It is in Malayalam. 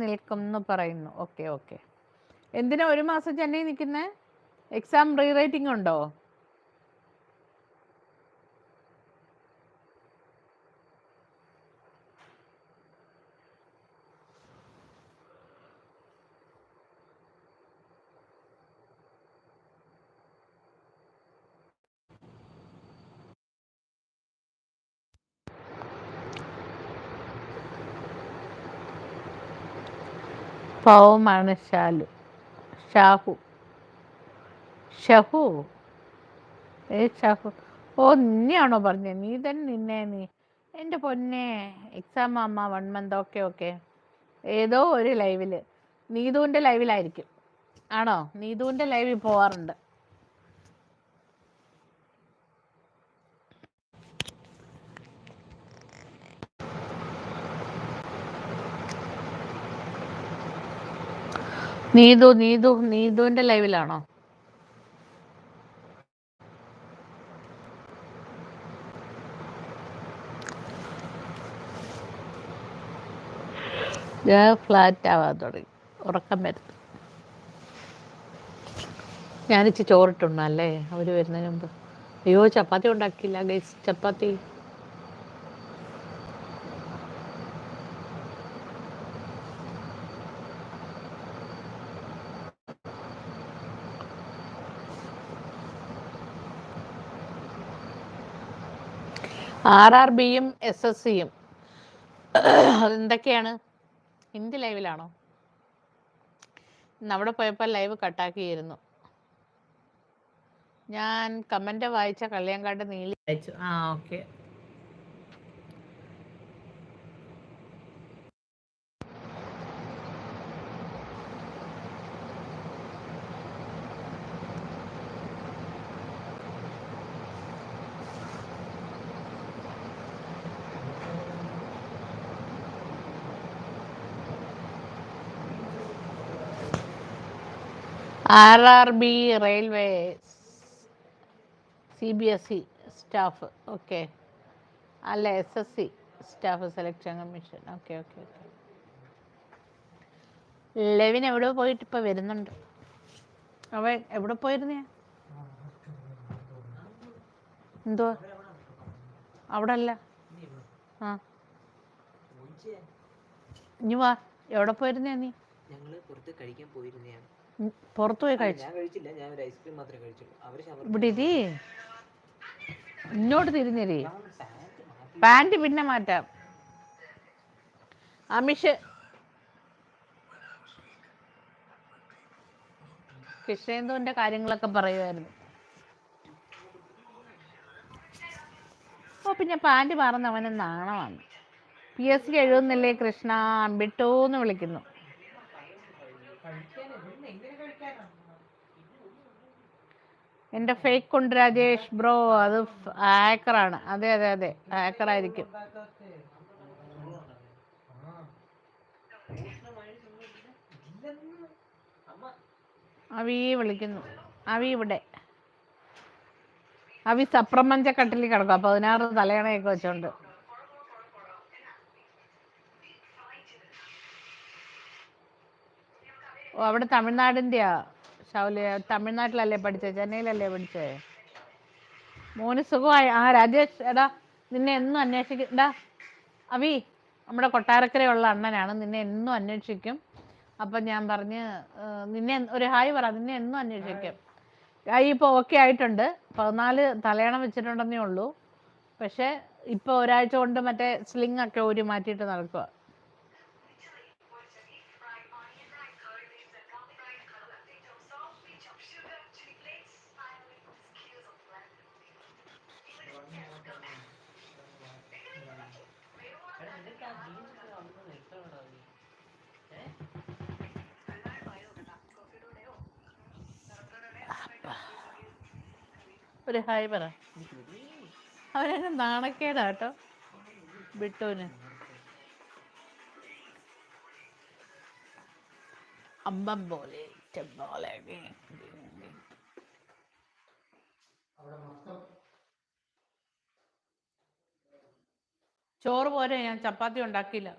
നിൽക്കുമെന്ന് പറയുന്നു. Okay okay. എന്തിനാ 1 മാസം ചെന്നൈ നിൽക്കുന്നേ? എക്സാം റീ റൈറ്റിംഗ് ഉണ്ടോ? പാവമാണ് ഷാഹു. ഷാഹു. ഓ, നിന്നെയാണോ പറഞ്ഞത്? നീ തന്നെ നീ എൻ്റെ പൊന്നെ. എക്സാം അമ്മ 1 മന്ത്. Okay okay. ഏതോ ഒരു ലൈവില്, നീതുവിൻ്റെ ലൈവിലായിരിക്കും. ആണോ? നീതുവിൻ്റെ ലൈവിൽ പോവാറുണ്ട്. നീതുവിൻ്റെ ലൈവിലാണോ? ഞാൻ ഫ്ലാറ്റ് ആവാൻ തുടങ്ങി, ഉറക്കം വരുന്നു. ഞാനിച്ച് ചോറിട്ടുണ്ടല്ലേ അവർ വരുന്നതിന് മുമ്പ്. അയ്യോ, ചപ്പാത്തി ഉണ്ടാക്കിയില്ല ഗൈസ്. ചപ്പാത്തി RRBയും SSCയും അതെന്തൊക്കെയാണ്? ഹിന്ദി ലൈവിലാണോ? ഇന്ന് അവിടെ പോയപ്പോൾ ലൈവ് കട്ടാക്കിയിരുന്നു. ഞാൻ കമന്റ് വായിച്ച കള്ളിയങ്കാട്ട് നീലി അയച്ചു. Okay. RRB railway CBSE staff. Okay. അല്ല, SSC staff selection commission. Okay okay okay. Levin എവിടെ പോയിട്ട് ഇപ്പം വരുന്നുണ്ട്. അവൻ എവിടെ പോയിരുന്നേ? എന്തോ അവിടെ അല്ല. ഇനി വാ. എവിടെ പോയിരുന്നേ നീ? പുറത്തു പോയി കഴിച്ചു. ഇവിടെ ഇരി. ഇങ്ങോട്ട് തിരിഞ്ഞിരി. പാൻറ് പിന്നെ മാറ്റാം. അമിഷ് കൃഷ്ണേന്ദുവിന്റെ കാര്യങ്ങളൊക്കെ പറയുമായിരുന്നു. പിന്നെ പാൻറ് മാറുന്ന അവന് നാണമാണ്. PSC എഴുതുന്നില്ലേ കൃഷ്ണ? അമ്പിട്ടോന്ന് വിളിക്കുന്നു. എൻ്റെ ഫേക്ക് കൊണ്ട് രാജേഷ് ബ്രോ. അത് ഹാക്കറാണ്. അതെ അതെ അതെ, ഹാക്കറായിരിക്കും. അവി വിളിക്കുന്നു. അവി ഇവിടെ. അവി സപ്രമഞ്ച കട്ടിൽ കിടക്കും. 16 തലയണയൊക്കെ വെച്ചോണ്ട്. ഓ, അവിടെ തമിഴ്നാടിൻ്റെയാ ഷൗലിയ. തമിഴ്നാട്ടിലല്ലേ പഠിച്ചേ? ചെന്നൈയിലല്ലേ പഠിച്ചേ? മോന് സുഖമായി? രാജേഷ് എടാ, നിന്നെ എന്നും അന്വേഷിക്കും. എടാ അവി, നമ്മുടെ കൊട്ടാരക്കരയുള്ള അണ്ണനാണ്. നിന്നെ എന്നും അന്വേഷിക്കും. അപ്പം ഞാൻ പറഞ്ഞ് നിന്നെ ഒരു ഹായ് പറ. നിന്നെ എന്നും അന്വേഷിക്കും. ഇപ്പോൾ ഓക്കെ ആയിട്ടുണ്ട്. 14 തലയണം വെച്ചിട്ടുണ്ടെന്നേ ഉള്ളൂ. പക്ഷേ ഇപ്പോൾ ഒരാഴ്ച കൊണ്ട് മറ്റേ സ്ലിങ് ഒക്കെ ഊരി മാറ്റിയിട്ട് നടക്കുക. ഒരു ഹായ് പറ. അവനെ നാണക്കേടാ കേട്ടോ ബിട്ടുവിന്. അമ്പം പോലെ ചോറ് പോരെ, ഞാൻ ചപ്പാത്തി ഉണ്ടാക്കിയില്ല.